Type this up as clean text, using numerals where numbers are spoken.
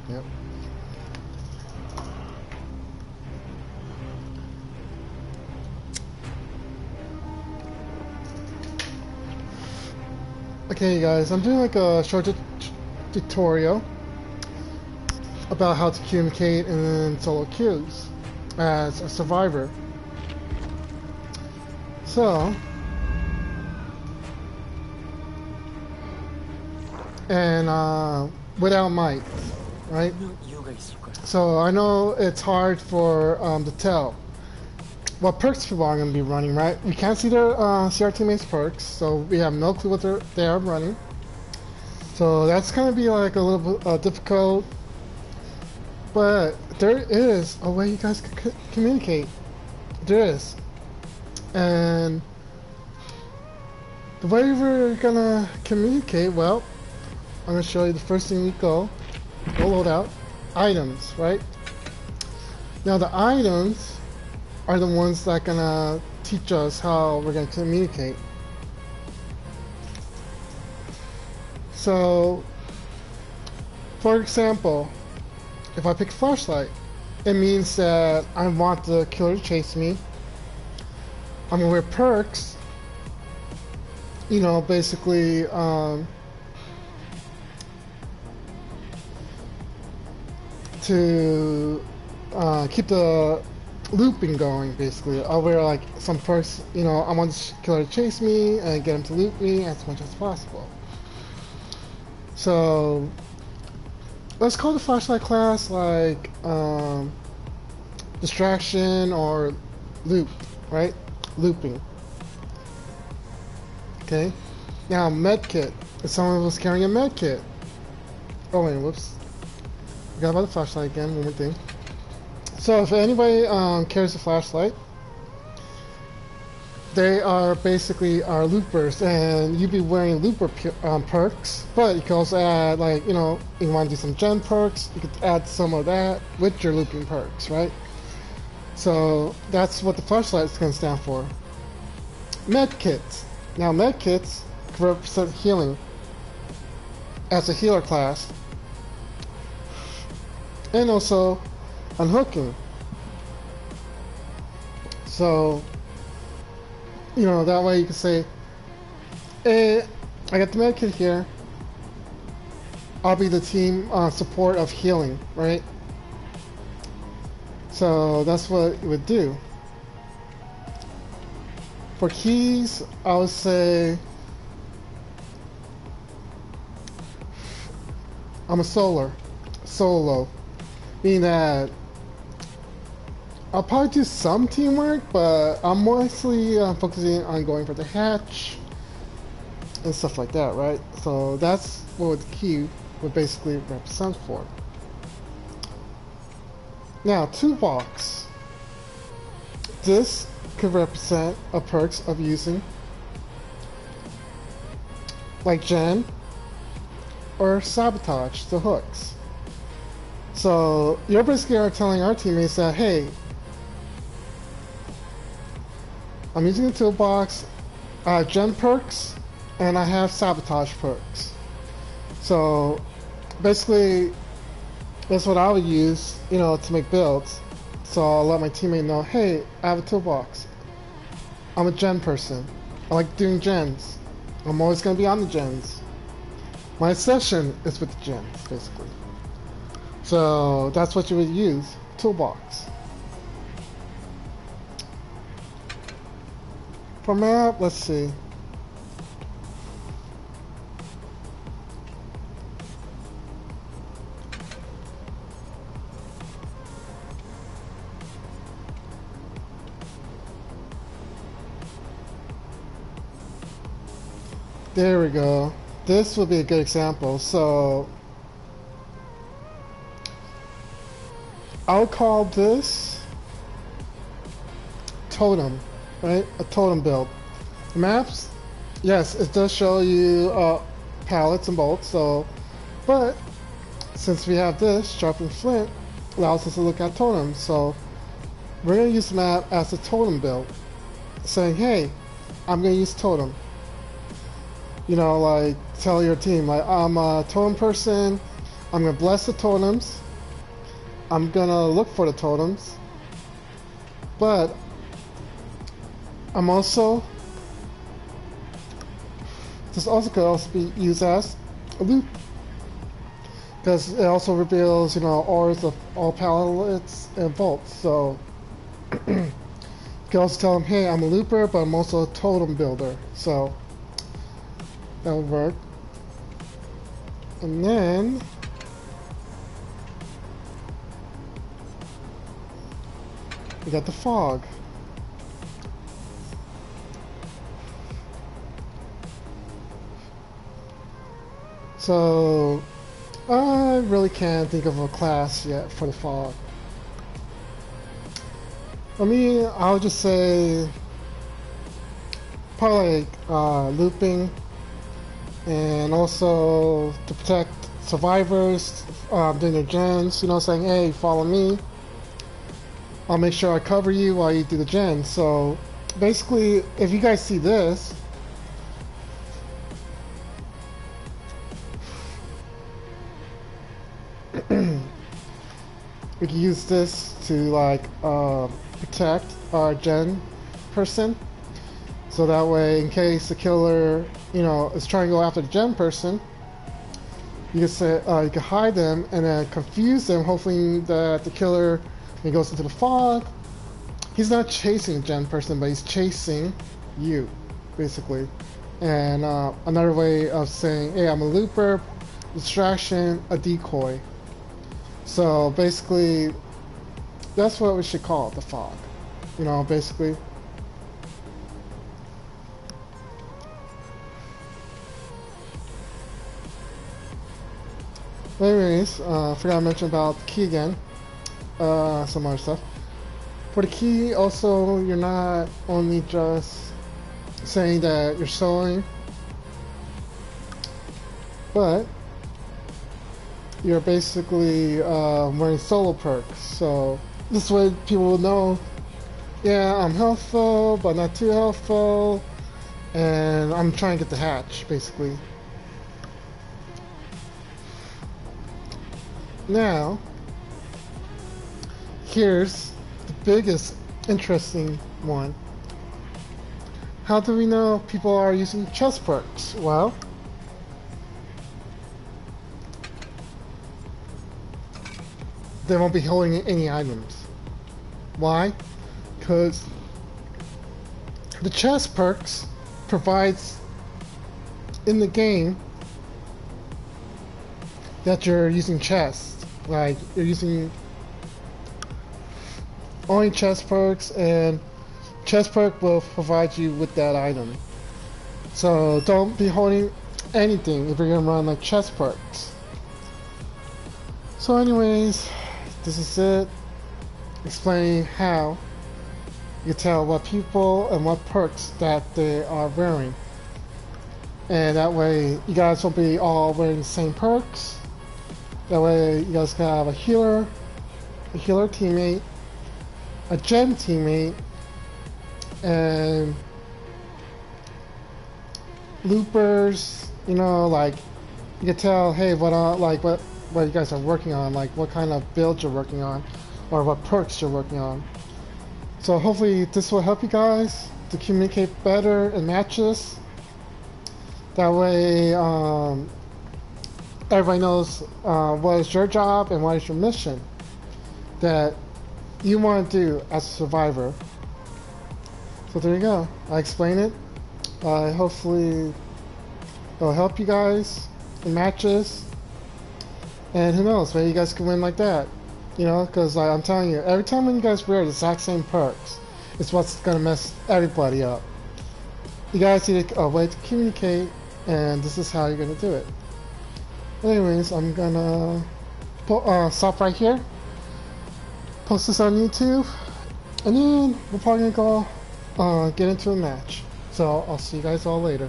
Yep. Okay, guys, I'm doing like a short tutorial about how to communicate in solo queues as a survivor. So, and without mic, right? So I know it's hard for to tell what perks people are going to be running, right? We can't see their our teammates' perks, so we have no clue what they are running. So that's going to be like a little bit difficult, but there is a way you guys can communicate. There is, and the way we're gonna communicate, well, I'm gonna show you the first thing we go load out items, right? Now the items are the ones that are gonna teach us how we're gonna communicate. So, for example, if I pick flashlight, it means that I want the killer to chase me. I'm gonna wear perks, you know, basically, to keep the looping going. Basically, I'll wear like some perks, you know, I want the killer to chase me and get him to loop me as much as possible. So let's call the flashlight class like distraction or loop, right? Looping. Okay. Now medkit. If someone was carrying a medkit. Oh wait, whoops. Forgot about the flashlight again. One more thing. So if anybody carries a flashlight, they are basically our loopers, and you'd be wearing looper perks, but you can also add, like, you know, you want to do some gen perks, you could add some of that with your looping perks, right? So that's what the flashlight is going to stand for. Medkits. Now medkits can represent healing as a healer class, and also unhooking. So, you know, that way you can say, hey, I got the medkit here. I'll be the team support of healing, right? So that's what it would do. For keys, I would say I'm a solo, meaning that I'll probably do some teamwork, but I'm mostly focusing on going for the hatch and stuff like that, right? So that's what the key would basically represent for. Now, toolbox. This could represent a perks of using like gen or sabotage the hooks. So you're basically are telling our teammates that, hey, I'm using the toolbox, I have gen perks, and I have sabotage perks. So basically, that's what I would use, you know, to make builds. So I'll let my teammate know, hey, I have a toolbox. I'm a gen person. I like doing gens. I'm always going to be on the gens. My session is with the gens, basically. So that's what you would use, toolbox. For map, let's see. There we go. This would be a good example. So I'll call this totem, right? A totem build. Maps, yes, it does show you pallets and bolts. So, but since we have this sharpened flint, allows us to look at totems. So we're gonna use the map as a totem build, saying, hey, I'm gonna use totem. You know, like, tell your team, like, I'm a totem person, I'm gonna bless the totems. I'm gonna look for the totems. But I'm also, this also could also be used as a loop, because it also reveals, you know, auras of all palettes and vaults. So you can also tell them, hey, I'm a looper, but I'm also a totem builder. So that would work. And then we got the fog. So I really can't think of a class yet for the fog. I mean, I'll just say probably like looping, and also to protect survivors during their gens, you know, saying, hey, follow me. I'll make sure I cover you while you do the gen. So basically, if you guys see this, we can use this to like protect our gen person. So that way, in case the killer, you know, is trying to go after the gen person, you can say you can hide them and then confuse them, hoping that the killer, when he goes into the fog, he's not chasing the gen person, but he's chasing you, basically. And another way of saying, hey, I'm a looper, distraction, a decoy. So basically, that's what we should call it, the fog. You know, basically. Anyways, I forgot to mention about the key again. Some other stuff. For the key, also, you're not only just saying that you're soloing, but you're basically wearing solo perks. So this way people will know, yeah, I'm healthful, but not too healthful, and I'm trying to get the hatch, basically. Now, here's the biggest interesting one. How do we know people are using chest perks? Well, they won't be holding any items. Why? Because the chest perks provides in the game that you're using chests. Like, you're using only chest perks, and chest perk will provide you with that item. So don't be holding anything if you're gonna run like chest perks. So anyways, this is it, explaining how you tell what people and what perks that they are wearing. And that way you guys won't be all wearing the same perks. That way you guys can have a healer teammate, a gen teammate, and loopers, you know, like you can tell, hey, what you guys are working on, like what kind of build you're working on, or what perks you're working on. So hopefully this will help you guys to communicate better in matches. That way everybody knows what is your job and what is your mission that you want to do as a survivor. So there you go. I explained it. Hopefully it'll help you guys in matches. And who knows, maybe you guys can win like that. You know, because I'm telling you, every time when you guys wear the exact same perks, it's what's going to mess everybody up. You guys need a way to communicate, and this is how you're going to do it. Anyways, I'm going to stop right here, post this on YouTube, and then we're probably going to go get into a match. So I'll see you guys all later.